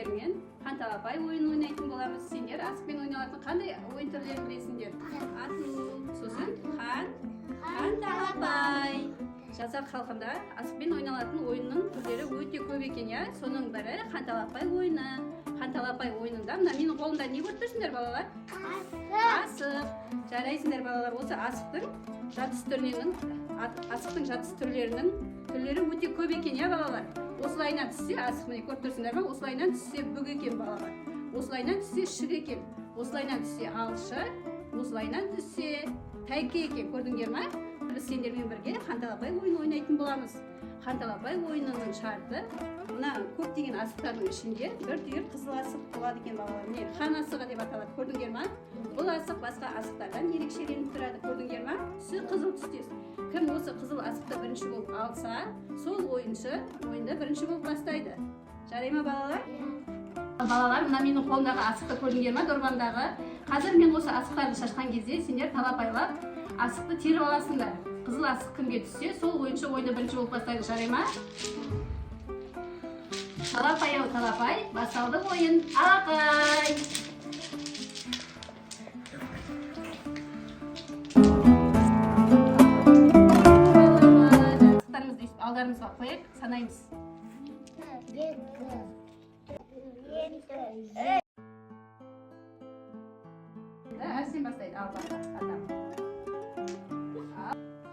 сендермен қанталапай ойын ойнайтын боламыз. Сендер асықпен ойналатын қандай ойын түрлерін білесіңдер? Ату, сосын қанталапай. Қазақ халқында асықпен ойналатын ойынның түрлері өте көп екен, я? Соның бірі қанталапай ойыны. Қанталапай ойынында мына менің қолымда не көріп тұрсыңдар, балалар? Асық. Жарайсыңдар, балалар. Осы асықтың жатыс түрлерінің түрлері өте көп екен, я, балалар? Осылайынан түссе асық, міне көріп тұрсыңдар ма? Осылайынан түссе бүк екен, балалар. Осылайынан түссе шық екен. Осылайынан түссе алшы. Осылайынан түссе тәйке екен. Көрдіңдер ма? Біз сендермен бірге қанталапай ойын ойнайтын боламыз. Қанталапай ойынының шарты, мына көптеген асықтардың ішінде бір түйір қызыл асық болады екен, балалар. Міне хан асығы деп аталады. Көрдіңдер ма? Бұл асық басқа асықтардан ерекшеленіп тұрады. Көрдіңдер ма? Түсі қызыл түстес. Кім осы қызыл асықты бірінші болып алса, сол ойыншы ойынды бірінші болып бастайды. Жарай ма, балалар? Балалар, мына менің қолымдағы асықты көрдіңдер ма, дорбамдағы? Қазір мен осы асықтарды шашқан кезде сендер талапайлап асықты теріп аласыңдар. Қызыл асық кімге түссе, сол ойыншы ойынды бірінші болып бастайды. Жарай ма? Талапай-ау талапай, басталды ойын. Алақай! Асықтарымызды алдарымызға қойып, санаймыз. Әрсен бастайды. Ал баста, адам.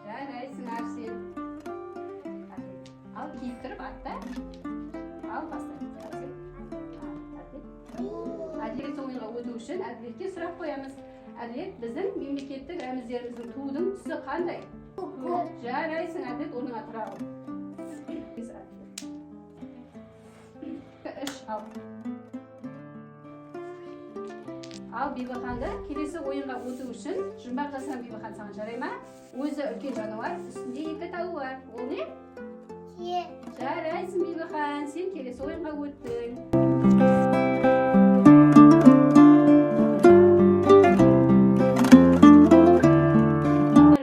Жарайсың, Әрсен. Ал киіп тұрып, атта. Ал бастайды. Әрсен. Әділет ойынға өту үшін әділетке сұрақ қоямыз. Әділет біздің мемлекеттік рәміздеріміздің тудың түсі қандай? Жарайсың, әділет орныңа тұра ал. Ал. Ал Бибіханды келесі ойынға өту үшін жұмбақ жасаған Бибіхан саған жарай ма? Өзі үлкен жануар, үстінде екі тауы бар. Ол не? Жарайсың, Бибіхан, сен келесі ойынға өттің.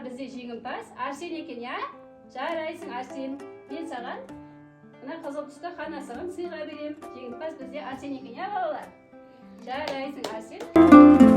Бізде жеңімпаз Әрсен екен, я? Жарайсың, Әрсен. Мен саған мына қызыл түсті хан асығын сыйға берем. Жеңімпаз бізде Әрсен екен, я, балалар? Жарайсың, Әрсен.